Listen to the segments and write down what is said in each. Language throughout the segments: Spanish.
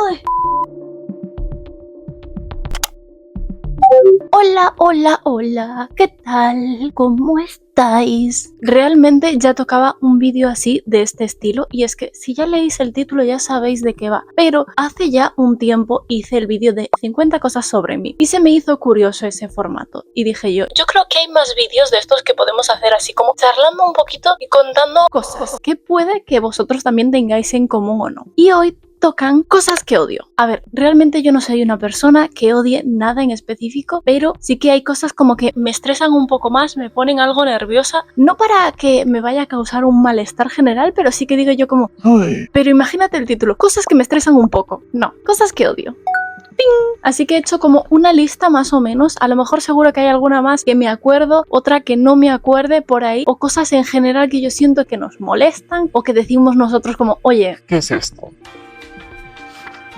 Ay. Hola, hola, hola, ¿qué tal? ¿Cómo estáis? Realmente ya tocaba un vídeo así de este estilo, y es que si ya leéis el título ya sabéis de qué va, pero hace ya un tiempo hice el vídeo de 50 cosas sobre mí y se me hizo curioso ese formato y dije yo creo que hay más vídeos de estos que podemos hacer así como charlando un poquito y contando cosas que puede que vosotros también tengáis en común o no. Y hoy tocan cosas que odio. A ver, realmente yo no soy una persona que odie nada en específico, pero sí que hay cosas como que me estresan un poco más, me ponen algo nerviosa, no para que me vaya a causar un malestar general, pero sí que digo yo como, ¡ay! Pero imagínate el título, cosas que me estresan un poco. No, cosas que odio. ¡Ping! Así que he hecho como una lista más o menos, a lo mejor seguro que hay alguna más que me acuerdo, otra que no me acuerde por ahí, o cosas en general que yo siento que nos molestan o que decimos nosotros como, oye, ¿qué es esto?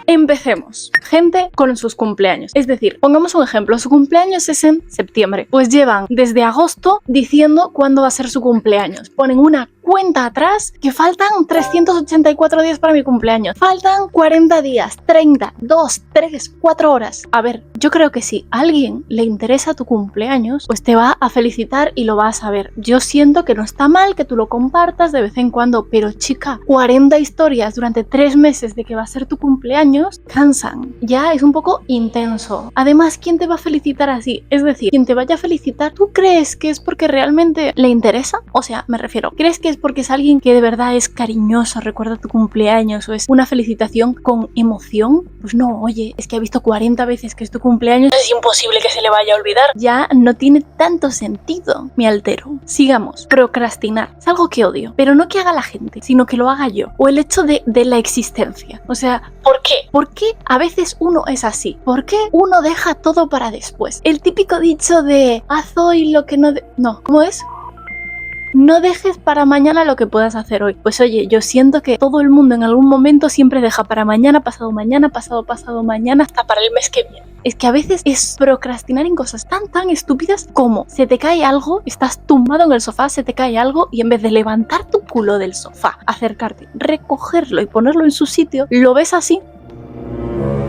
Empecemos. Gente con sus cumpleaños. Es decir, pongamos un ejemplo, su cumpleaños es en septiembre. Pues llevan desde agosto diciendo cuándo va a ser su cumpleaños. Ponen una cuenta atrás que faltan 384 días para mi cumpleaños. Faltan 40 días, 30, 2, 3, 4 horas. A ver, yo creo que si a alguien le interesa tu cumpleaños, pues te va a felicitar y lo va a saber. Yo siento que no está mal que tú lo compartas de vez en cuando, pero chica, 40 historias durante 3 meses de que va a ser tu cumpleaños cansan, ya es un poco intenso. Además, ¿quién te va a felicitar así? Es decir, quien te vaya a felicitar, ¿tú crees que es porque realmente le interesa? O sea, me refiero, ¿crees que es porque es alguien que de verdad es cariñoso, recuerda tu cumpleaños o es una felicitación con emoción? Pues no, oye, es que ha visto 40 veces que es tu cumpleaños, es imposible que se le vaya a olvidar. Ya no tiene tanto sentido. Me altero. Sigamos. Procrastinar. Es algo que odio, pero no que haga la gente, sino que lo haga yo. O el hecho de la existencia. O sea, ¿por qué? ¿Por qué a veces uno es así? ¿Por qué uno deja todo para después? El típico dicho de haz hoy lo que no... No, ¿cómo es? No dejes para mañana lo que puedas hacer hoy. Pues oye, yo siento que todo el mundo en algún momento siempre deja para mañana, pasado mañana, pasado mañana, hasta para el mes que viene. Es que a veces es procrastinar en cosas tan estúpidas como se te cae algo, estás tumbado en el sofá, se te cae algo y en vez de levantar tu culo del sofá, acercarte, recogerlo y ponerlo en su sitio, lo ves así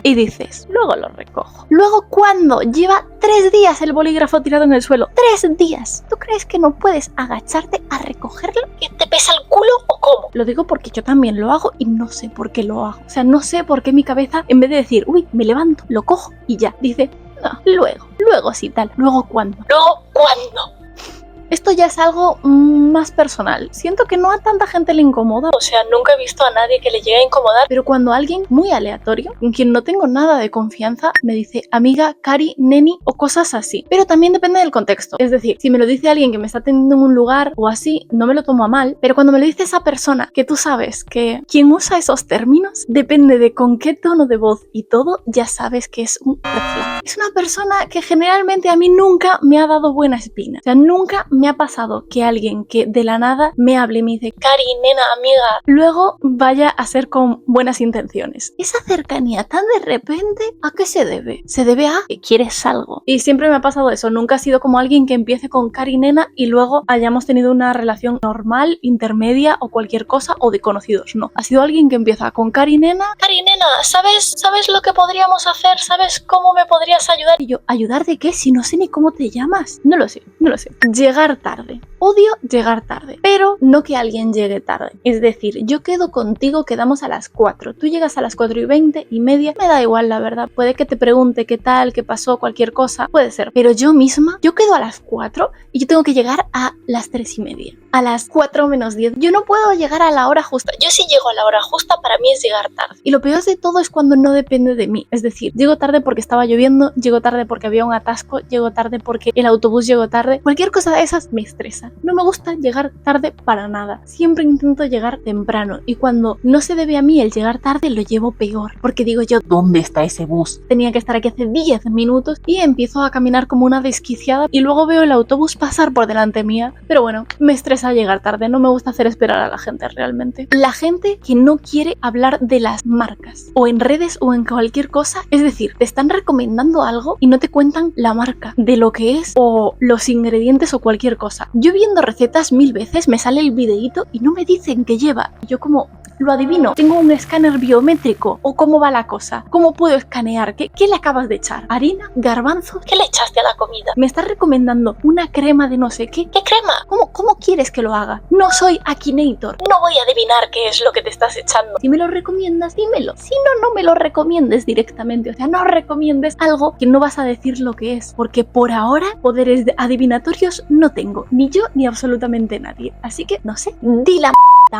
y dices, luego lo recojo. Luego, cuando lleva 3 días el bolígrafo tirado en el suelo, 3 días, ¿tú crees que no puedes agacharte a recogerlo? ¿Que te pesa el culo o cómo? Lo digo porque yo también lo hago y no sé por qué lo hago. O sea, no sé por qué mi cabeza, en vez de decir, uy, me levanto, lo cojo y ya, dice, no, luego sí tal. ¿Luego cuándo? ¿Luego cuándo? Esto ya es algo más personal. Siento que no a tanta gente le incomoda. O sea, nunca he visto a nadie que le llegue a incomodar. Pero cuando alguien muy aleatorio, con quien no tengo nada de confianza, me dice amiga, cari, neni o cosas así. Pero también depende del contexto. Es decir, si me lo dice alguien que me está atendiendo en un lugar o así, no me lo tomo a mal. Pero cuando me lo dice esa persona, que tú sabes que quien usa esos términos, depende de con qué tono de voz y todo, ya sabes que es un red flag. Es una persona que generalmente a mí nunca me ha dado buena espina. O sea, nunca me ha pasado que alguien que de la nada me hable y me dice cari, nena, amiga, luego vaya a ser con buenas intenciones. Esa cercanía tan de repente, ¿a qué se debe? Se debe a que quieres algo. Y siempre me ha pasado eso. Nunca ha sido como alguien que empiece con cari, nena y luego hayamos tenido una relación normal, intermedia o cualquier cosa o de conocidos. No. Ha sido alguien que empieza con cari, nena, ¿sabes lo que podríamos hacer? ¿Sabes cómo me podrías ayudar? Y yo, ¿ayudar de qué? Si no sé ni cómo te llamas. No lo sé. Llegar tarde. Odio llegar tarde, pero no que alguien llegue tarde. Es decir, yo quedo contigo, quedamos a las 4. Tú llegas a las 4:20 y media, me da igual la verdad. Puede que te pregunte qué tal, qué pasó, cualquier cosa, puede ser. Pero yo misma, yo quedo a las 4 y yo tengo que llegar a las 3:30. A las 4 menos 10. Yo no puedo llegar a la hora justa. Yo si llego a la hora justa, para mí es llegar tarde. Y lo peor de todo es cuando no depende de mí. Es decir, llego tarde porque estaba lloviendo, llego tarde porque había un atasco, llego tarde porque el autobús llegó tarde. Cualquier cosa de esas me estresa. No me gusta llegar tarde para nada. Siempre intento llegar temprano y cuando no se debe a mí el llegar tarde lo llevo peor. Porque digo yo, ¿dónde está ese bus? Tenía que estar aquí hace 10 minutos y empiezo a caminar como una desquiciada y luego veo el autobús pasar por delante mía. Pero bueno, me estresa llegar tarde. No me gusta hacer esperar a la gente realmente. La gente que no quiere hablar de las marcas o en redes o en cualquier cosa. Es decir, te están recomendando algo y no te cuentan la marca de lo que es o los ingredientes o cualquier cosa. Yo viendo recetas 1000 veces me sale el videíto y no me dicen qué lleva. Y yo como, Lo adivino. Tengo un escáner biométrico. ¿O cómo va la cosa? ¿Cómo puedo escanear? ¿Qué le acabas de echar? ¿Harina? ¿Garbanzos? ¿Qué le echaste a la comida? ¿Me estás recomendando una crema de no sé qué? ¿Qué crema? ¿Cómo quieres que lo haga? No soy Akinator. No voy a adivinar qué es lo que te estás echando. Si me lo recomiendas, dímelo. Si no, no me lo recomiendes directamente. O sea, no recomiendes algo que no vas a decir lo que es. Porque por ahora, poderes adivinatorios no tengo. Ni yo, ni absolutamente nadie. Así que, no sé, di la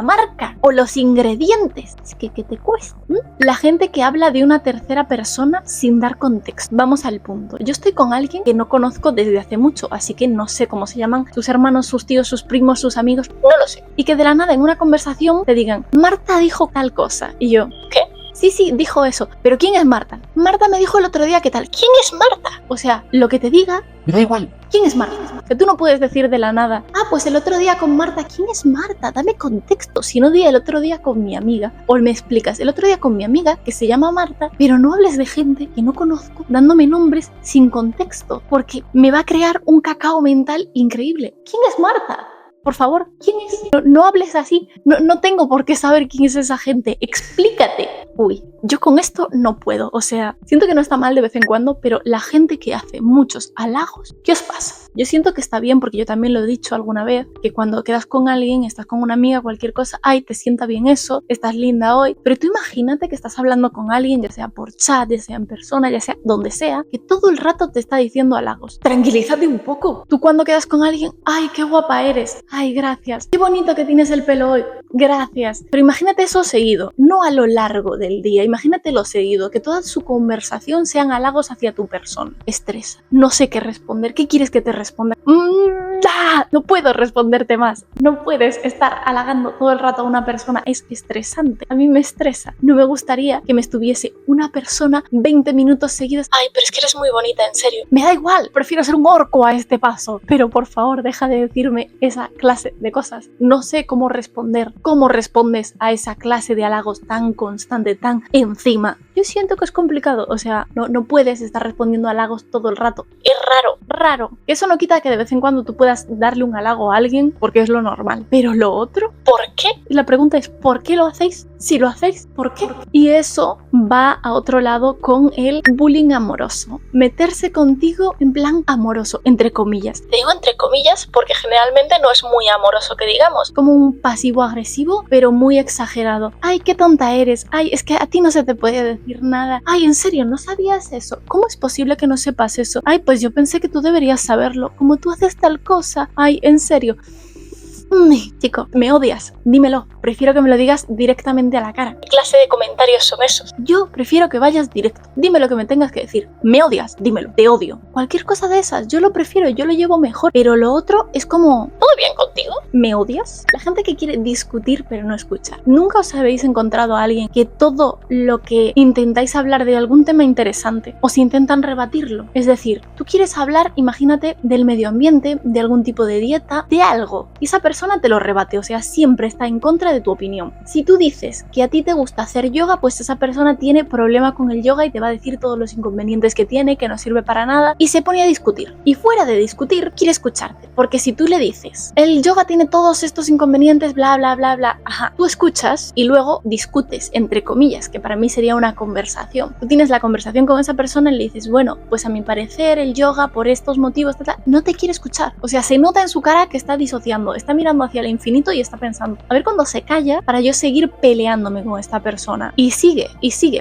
marca o los ingredientes. Es que te cuesta. La gente que habla de una tercera persona sin dar contexto. Vamos al punto. Yo estoy con alguien que no conozco desde hace mucho, así que no sé cómo se llaman sus hermanos, sus tíos, sus primos, sus amigos, no lo sé. Y que de la nada en una conversación te digan, Marta dijo tal cosa. Y yo, ¿qué? Sí, dijo eso. ¿Pero quién es Marta? Marta me dijo el otro día que tal. ¿Quién es Marta? O sea, lo que te diga... Me da igual. ¿Quién es Marta? Que tú no puedes decir de la nada, pues el otro día con Marta. ¿Quién es Marta? Dame contexto. Si no, di el otro día con mi amiga. O me explicas, el otro día con mi amiga que se llama Marta, pero no hables de gente que no conozco dándome nombres sin contexto, porque me va a crear un cacao mental increíble. ¿Quién es Marta? Por favor, ¿quién es? No hables así. No tengo por qué saber quién es esa gente. Explícate. Uy, yo con esto no puedo. O sea, siento que no está mal de vez en cuando, pero la gente que hace muchos halagos, ¿qué os pasa? Yo siento que está bien, porque yo también lo he dicho alguna vez, que cuando quedas con alguien, estás con una amiga, cualquier cosa, te sienta bien eso, estás linda hoy, pero tú imagínate que estás hablando con alguien, ya sea por chat, ya sea en persona, ya sea donde sea, que todo el rato te está diciendo halagos. Tranquilízate un poco. Tú cuando quedas con alguien, ¡ay, qué guapa eres! ¡Ay, gracias! ¡Qué bonito que tienes el pelo hoy! ¡Gracias! Pero imagínate eso seguido, no a lo largo del día, imagínatelo seguido, que toda su conversación sean halagos hacia tu persona. Estresa. No sé qué responder. ¿Qué quieres que te responda? No puedo responderte más. No puedes estar halagando todo el rato a una persona. Es estresante. A mí me estresa. No me gustaría que me estuviese una persona 20 minutos seguidos. Ay, pero es que eres muy bonita, en serio. Me da igual. Prefiero ser un orco a este paso. Pero por favor, deja de decirme esa clase de cosas. No sé cómo responder. ¿Cómo respondes a esa clase de halagos tan constante, tan encima? Yo siento que es complicado. O sea, no puedes estar respondiendo a halagos todo el rato. Es raro. Eso no quita que de vez en cuando tú puedas darle un halago a alguien, porque es lo normal. Pero lo otro, ¿por qué? Y la pregunta es, ¿por qué lo hacéis? Si lo hacéis, ¿por qué? Y eso va a otro lado con el bullying amoroso. Meterse contigo en plan amoroso, entre comillas. Te digo entre comillas porque generalmente no es muy amoroso, que digamos. Como un pasivo-agresivo, pero muy exagerado. Ay, qué tonta eres. Ay, es que a ti no se te puede decir nada. Ay, ¿en serio? ¿No sabías eso? ¿Cómo es posible que no sepas eso? Ay, pues yo pensé que tú deberías saberlo. Como tú haces tal cosa. Ay, ¿en serio? Chico, me odias, dímelo. Prefiero que me lo digas directamente a la cara. ¿Qué clase de comentarios son esos? Yo prefiero que vayas directo. Dime lo que me tengas que decir. Me odias, dímelo. Te odio. Cualquier cosa de esas, yo lo prefiero, yo lo llevo mejor. Pero lo otro es como, ¿todo bien contigo? ¿Me odias? La gente que quiere discutir pero no escuchar. ¿Nunca os habéis encontrado a alguien que todo lo que intentáis hablar de algún tema interesante os intentan rebatirlo? Es decir, tú quieres hablar, imagínate, del medio ambiente, de algún tipo de dieta, de algo. Y esa persona te lo rebate, o sea, siempre está en contra de tu opinión. Si tú dices que a ti te gusta hacer yoga, pues esa persona tiene problema con el yoga y te va a decir todos los inconvenientes que tiene, que no sirve para nada, y se pone a discutir. Y fuera de discutir, quiere escucharte, porque si tú le dices, el yoga tiene todos estos inconvenientes, bla, bla, bla, bla, tú escuchas y luego discutes, entre comillas, que para mí sería una conversación. Tú tienes la conversación con esa persona y le dices, bueno, pues a mi parecer el yoga por estos motivos, no te quiere escuchar. O sea, se nota en su cara que está disociando, está mirando hacia el infinito y está pensando, a ver cuando se calla para yo seguir peleándome con esta persona. Y sigue,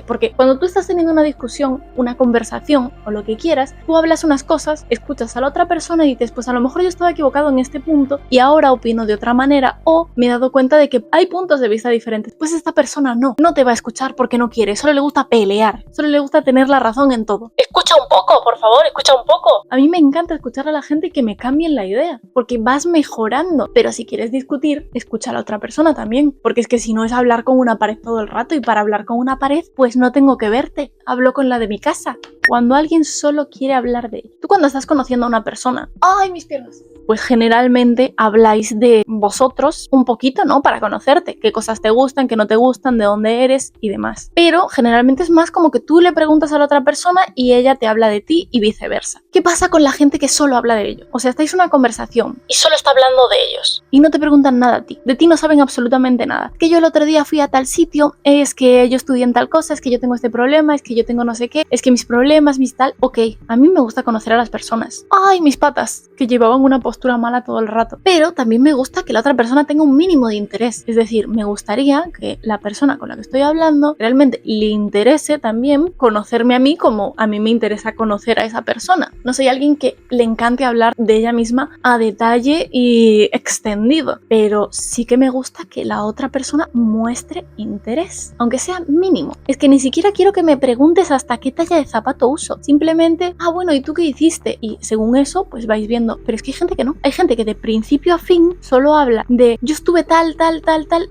porque cuando tú estás teniendo una discusión, una conversación o lo que quieras, tú hablas unas cosas, escuchas a la otra persona y dices, pues a lo mejor yo estaba equivocado en este punto y ahora opino de otra manera, o me he dado cuenta de que hay puntos de vista diferentes. Pues esta persona no te va a escuchar porque no quiere, solo le gusta pelear, solo le gusta tener la razón en todo. Escucha un poco, por favor, escucha un poco. A mí me encanta escuchar a la gente y que me cambien la idea, porque vas mejorando, pero si quieres discutir, escucha a la otra persona también, porque es que si no es hablar con una pared todo el rato, y para hablar con una pared, pues no tengo que verte, hablo con la de mi casa. Cuando alguien solo quiere hablar de ello. Tú cuando estás conociendo a una persona, ¡ay, mis piernas! Pues generalmente habláis de vosotros un poquito, ¿no? Para conocerte, qué cosas te gustan, qué no te gustan, de dónde eres y demás. Pero generalmente es más como que tú le preguntas a la otra persona y ella te habla de ti y viceversa. ¿Qué pasa con la gente que solo habla de ello? O sea, estáis en una conversación y solo está hablando de ellos y no te preguntan nada a ti. De ti no saben absolutamente nada. Que yo el otro día fui a tal sitio, es que yo estudié en tal cosa, es que yo tengo este problema, es que yo tengo no sé qué, es que mis problemas, mis tal... Ok, a mí me gusta conocer a las personas. ¡Ay, mis patas! Que llevaban una postura mala todo el rato. Pero también me gusta que la otra persona tenga un mínimo de interés. Es decir, me gustaría que la persona con la que estoy hablando realmente le interese también conocerme a mí como a mí me interesa conocer a esa persona. No soy alguien que le encante hablar de ella misma a detalle y extendido, pero sí que me gusta que la otra persona muestre interés, aunque sea mínimo. Es que ni siquiera quiero que me preguntes hasta qué talla de zapato uso. Simplemente, bueno, ¿y tú qué hiciste? Y según eso, pues vais viendo. Pero es que hay gente que no. Hay gente que de principio a fin solo habla de yo estuve tal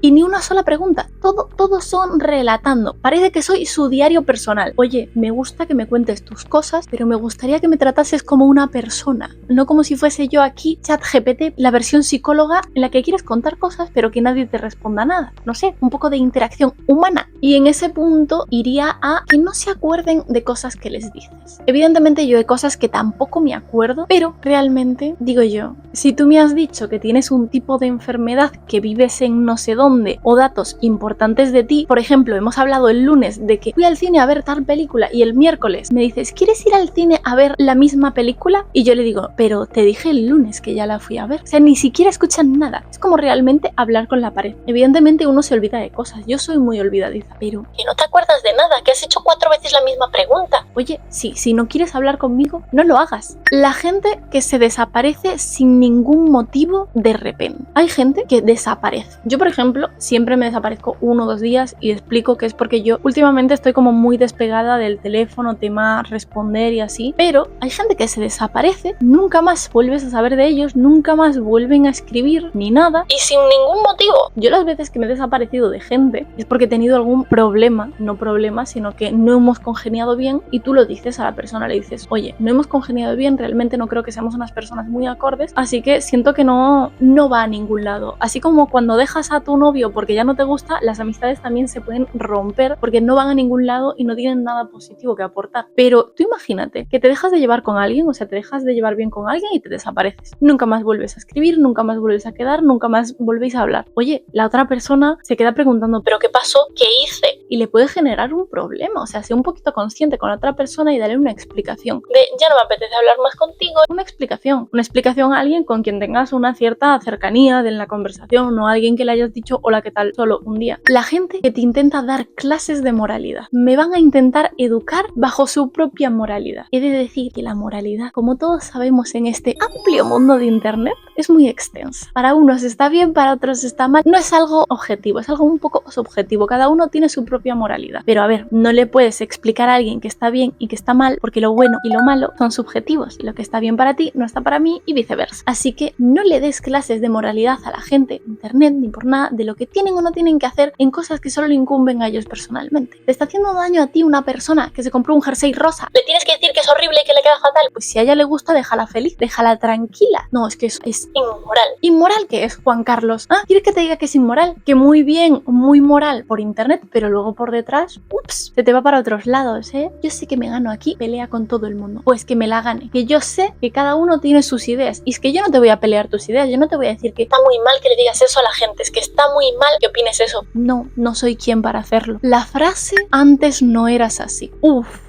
y ni una sola pregunta. Todos son relatando. Parece que soy su diario personal. Oye, me gusta que me cuentes tus cosas, pero me gustaría que me tratases como una persona, no como si fuese yo aquí, ChatGPT, la versión psicóloga en la que quieres contar cosas, pero que nadie te responda nada. No sé, un poco de interacción humana. Y en ese punto iría a que no se acuerden de cosas que les dices. Evidentemente yo hay cosas que tampoco me acuerdo, pero realmente, digo yo, si tú me has dicho que tienes un tipo de enfermedad, que vives en no sé dónde, o datos importantes de ti, por ejemplo, hemos hablado el lunes de que fui al cine a ver tal película y el miércoles me dices, ¿quieres ir al cine a ver la misma película? Y yo le digo, pero te dije el lunes que ya la fui a ver. O sea, ni siquiera escuchan nada. Es como realmente hablar con la pared. Evidentemente uno se olvida de cosas. Yo soy muy olvidadiza, pero que no te acuerdas de nada, que has hecho 4 veces la misma pregunta. Oye, sí, si no quieres hablar conmigo, no lo hagas. La gente que se desaparece sin ningún motivo de repente. Hay gente que desaparece. Yo, por ejemplo, siempre me desaparezco 1 o 2 días y explico que es porque yo últimamente estoy como muy despegada del teléfono, tema responder y así, pero hay gente que se desaparece, nunca más vuelves a saber de ellos, nunca más vuelven a escribir ni nada y sin ningún motivo. Yo las veces que me he desaparecido de gente es porque he tenido algún problema, no problema, sino que no hemos congeniado bien y tú lo dices a la persona, le dices, oye, no hemos congeniado bien, realmente no creo que seamos unas personas muy acordes, así que siento que no va a ningún lado. Así como cuando dejas a tu novio porque ya no te gusta, las amistades también se pueden romper porque no van a ningún lado y no tienen nada positivo que aportar. Pero tú imagínate que te dejas de llevar con alguien, o sea, te dejas de llevar bien con alguien y te desapareces. Nunca más vuelves a escribir, nunca más vuelves a quedar, nunca más volvéis a hablar. Oye, la otra persona se queda preguntando, ¿pero qué pasó? ¿Qué hice? Y le puede generar un problema. O sea, sé un poquito consciente con la otra persona y dale una explicación. De, ya no me apetece hablar más contigo. Una explicación a alguien con quien tengas una cierta cercanía en la conversación, no a alguien que le hayas dicho hola, ¿qué tal? Solo un día. La gente que te intenta dar clases de moralidad, me van a intentar educar bajo su propia moralidad. He de decir que la moralidad, como todos sabemos en este amplio mundo de internet, es muy extensa. Para unos está bien, para otros está mal. No es algo objetivo, es algo un poco subjetivo. Cada uno tiene su propia moralidad. Pero a ver, no le puedes explicar a alguien que está bien y que está mal, porque lo bueno y lo malo son subjetivos. Y lo que está bien para ti no está para mí y viceversa. Así que no le des clases de moralidad a la gente en internet ni por nada de lo que tienen o no tienen que hacer en cosas que solo le incumben a ellos personalmente. ¿Te está haciendo daño a ti una persona que se compró un jersey rosa? ¿Le tienes que decir que es horrible y que le queda fatal? Pues si a ella le gusta, déjala feliz, déjala tranquila. No, es que eso es inmoral. ¿Inmoral qué es, Juan Carlos? ¿Quieres que te diga que es inmoral? Que muy bien, muy moral por internet, pero luego por detrás, ups, se te va para otros lados, ¿eh? Yo sé que me gano aquí, pelea con todo el mundo. Pues que me la gane. Que yo sé que cada uno tiene sus ideas. Y es que yo no te voy a pelear tus ideas, yo no te voy a decir que está muy mal que le digas eso a la gente, es que está muy mal que opines eso. No, no soy quien para hacerlo. La frase, antes no eras así. Uf.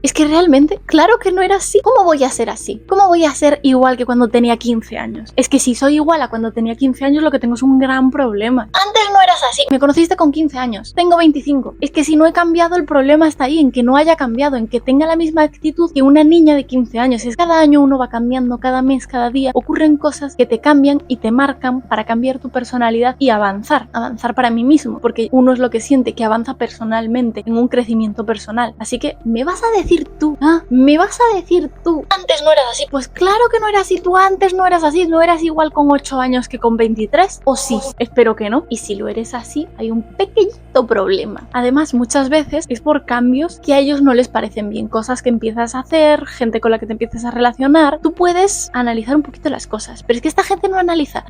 Es que realmente, claro que no era así. ¿Cómo voy a ser así? ¿Cómo voy a ser igual que cuando tenía 15 años? Es que si soy igual a cuando tenía 15 años, lo que tengo es un gran problema. Antes no eras así. Me conociste con 15 años. Tengo 25. Es que si no he cambiado, el problema está ahí, en que no haya cambiado, en que tenga la misma actitud que una niña de 15 años. Es cada año uno va cambiando, cada mes, cada día. Ocurren cosas que te cambian y te marcan para cambiar tu personalidad y avanzar. Avanzar para mí mismo. Porque uno es lo que siente que avanza personalmente, en un crecimiento personal. Así que, ¿me vas a decir tú? ¿Me vas a decir tú? Antes no eras así. Pues claro que no eras así. Tú antes no eras así. ¿No eras igual con 8 años que con 23? ¿O sí? Espero que no. Y si lo eres es así, hay un pequeñito problema. Además, muchas veces es por cambios que a ellos no les parecen bien, cosas que empiezas a hacer, gente con la que te empiezas a relacionar. Tú puedes analizar un poquito las cosas, pero es que esta gente no analiza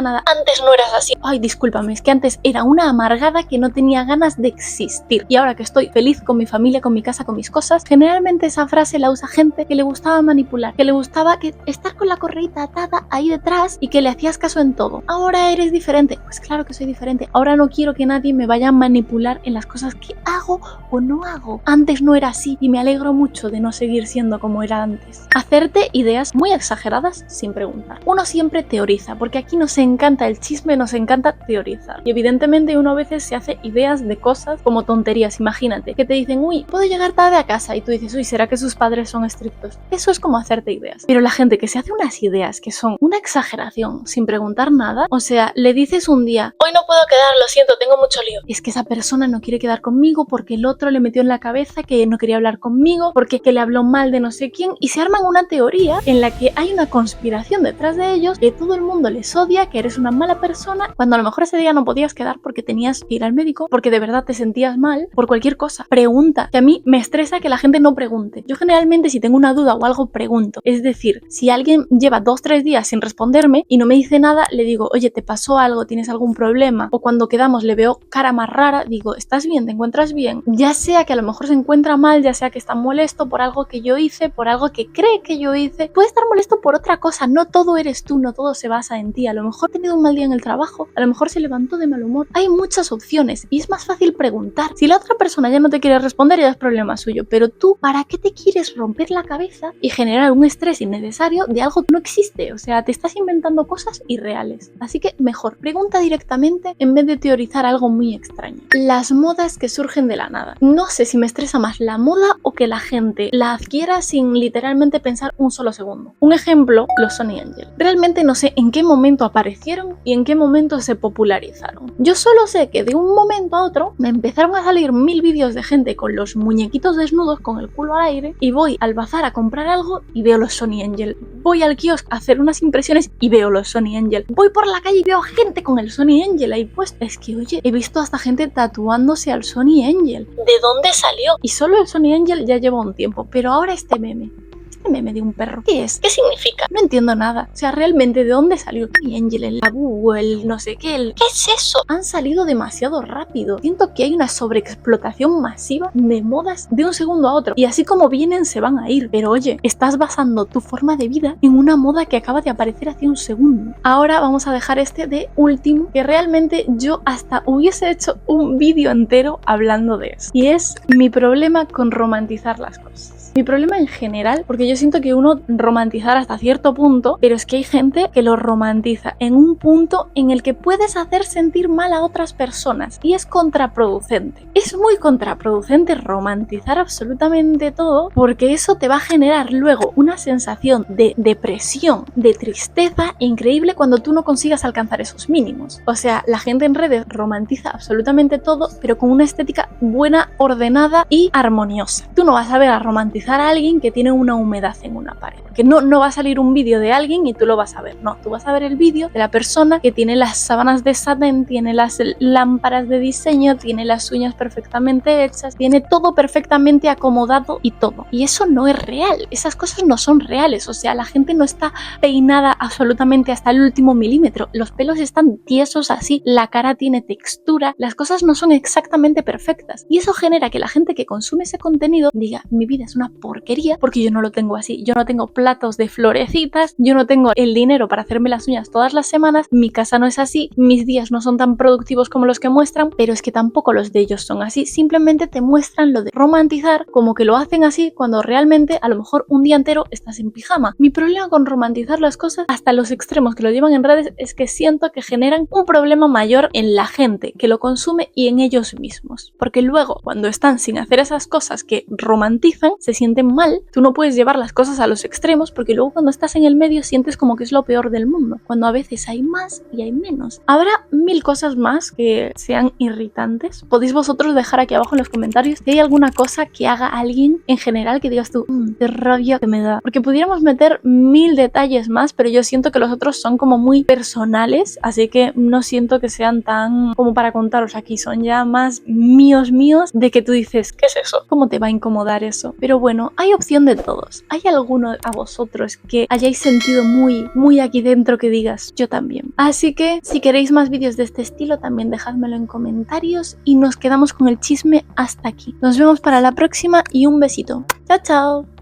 nada. Antes no eras así. Ay, discúlpame, es que antes era una amargada que no tenía ganas de existir. Y ahora que estoy feliz con mi familia, con mi casa, con mis cosas, generalmente esa frase la usa gente que le gustaba manipular, que le gustaba estar con la correíta atada ahí detrás y que le hacías caso en todo. Ahora eres diferente. Pues claro que soy diferente. Ahora no quiero que nadie me vaya a manipular en las cosas que hago o no hago. Antes no era así y me alegro mucho de no seguir siendo como era antes. Hacerte ideas muy exageradas sin preguntar. Uno siempre teoriza, porque aquí nos encanta el chisme, nos encanta teorizar. Y evidentemente uno a veces se hace ideas de cosas como tonterías. Imagínate que te dicen, uy, puedo llegar tarde a casa, y tú dices, uy, ¿será que sus padres son estrictos? Eso es como hacerte ideas. Pero la gente que se hace unas ideas que son una exageración sin preguntar nada, o sea, le dices un día, hoy no puedo quedar, lo siento, tengo mucho lío. Es que esa persona no quiere quedar conmigo porque el otro le metió en la cabeza que no quería hablar conmigo, porque que le habló mal de no sé quién, y se arman una teoría en la que hay una conspiración detrás de ellos, que todo el mundo les odia, que eres una mala persona, cuando a lo mejor ese día no podías quedar porque tenías que ir al médico, porque de verdad te sentías mal, por cualquier cosa. Pregunta, que a mí me estresa que la gente no pregunte. Yo generalmente si tengo una duda o algo pregunto, es decir, si alguien lleva 2-3 días sin responderme y no me dice nada, le digo, oye, ¿te pasó algo? ¿Tienes algún problema? O cuando quedamos le veo cara más rara, digo, ¿estás bien? ¿Te encuentras bien? Ya sea que a lo mejor se encuentra mal, ya sea que está molesto por algo que yo hice, por algo que cree que yo hice, puede estar molesto por otra cosa, no todo eres tú, no todo se basa en ti, a lo mejor ha tenido un mal día en el trabajo, a lo mejor se levantó de mal humor, hay muchas opciones y es más fácil preguntar. Si la otra persona ya no te quiere responder, ya es problema suyo, pero tú, ¿para qué te quieres romper la cabeza y generar un estrés innecesario de algo que no existe? O sea, te estás inventando cosas irreales. Así que mejor, pregunta directamente en vez de teorizar algo muy extraño. Las modas que surgen de la nada. No sé si me estresa más la moda o que la gente la adquiera sin literalmente pensar un solo segundo. Un ejemplo, los Sonny Angel. Realmente no sé en qué momento aparecieron y en qué momento se popularizaron. Yo solo sé que de un momento a otro me empezaron a salir 1000 vídeos de gente con los muñequitos desnudos con el culo al aire, y voy al bazar a comprar algo y veo los Sonny Angel. Voy al kiosco a hacer unas impresiones y veo los Sonny Angel. Voy por la calle y veo gente con el Sonny Angel ahí puesto. Es que, oye, he visto hasta gente tatuándose al Sonny Angel. ¿De dónde salió? Y solo el Sonny Angel ya lleva un tiempo, pero ahora este meme de un perro, ¿qué es? ¿Qué significa? No entiendo nada. O sea, realmente, ¿de dónde salió? El Angel, el Labu, el no sé qué, ¿qué es eso? Han salido demasiado rápido. Siento que hay una sobreexplotación masiva de modas de un segundo a otro. Y así como vienen, se van a ir. Pero oye, estás basando tu forma de vida en una moda que acaba de aparecer hace un segundo. Ahora vamos a dejar este de último, que realmente yo hasta hubiese hecho un vídeo entero hablando de eso. Y es mi problema con romantizar las cosas. Mi problema en general, porque yo siento que uno romantizar hasta cierto punto, pero es que hay gente que lo romantiza en un punto en el que puedes hacer sentir mal a otras personas y es contraproducente. Es muy contraproducente romantizar absolutamente todo, porque eso te va a generar luego una sensación de depresión, de tristeza increíble cuando tú no consigas alcanzar esos mínimos. O sea, la gente en redes romantiza absolutamente todo, pero con una estética buena, ordenada y armoniosa. Tú no vas a ver a romantizar a alguien que tiene una humedad en una pared, porque no va a salir un vídeo de alguien y tú lo vas a ver, no, tú vas a ver el vídeo de la persona que tiene las sábanas de satén, tiene las lámparas de diseño, tiene las uñas perfectamente hechas, tiene todo perfectamente acomodado y todo, y eso no es real, esas cosas no son reales. O sea, la gente no está peinada absolutamente hasta el último milímetro, los pelos están tiesos así, la cara tiene textura, las cosas no son exactamente perfectas, y eso genera que la gente que consume ese contenido diga, mi vida es una porquería porque yo no lo tengo así, yo no tengo platos de florecitas, yo no tengo el dinero para hacerme las uñas todas las semanas, mi casa no es así, mis días no son tan productivos como los que muestran, pero es que tampoco los de ellos son así, simplemente te muestran lo de romantizar como que lo hacen así cuando realmente a lo mejor un día entero estás en pijama. Mi problema con romantizar las cosas hasta los extremos que lo llevan en redes es que siento que generan un problema mayor en la gente que lo consume y en ellos mismos, porque luego cuando están sin hacer esas cosas que romantizan se sienten mal. Tú no puedes llevar las cosas a los extremos extremos, porque luego cuando estás en el medio sientes como que es lo peor del mundo, cuando a veces hay más y hay menos. Habrá mil cosas más que sean irritantes. Podéis vosotros dejar aquí abajo en los comentarios si hay alguna cosa que haga alguien en general que digas tú, qué rabia que me da. Porque pudiéramos meter mil detalles más, pero yo siento que los otros son como muy personales, así que no siento que sean tan como para contaros aquí. Son ya más míos de que tú dices, ¿qué es eso? ¿Cómo te va a incomodar eso? Pero bueno, hay opción de todos. ¿Hay alguno a vosotros que hayáis sentido muy aquí dentro que digas, yo también? Así que si queréis más vídeos de este estilo, también dejádmelo en comentarios y nos quedamos con el chisme hasta aquí. Nos vemos para la próxima y un besito. ¡Chao, chao!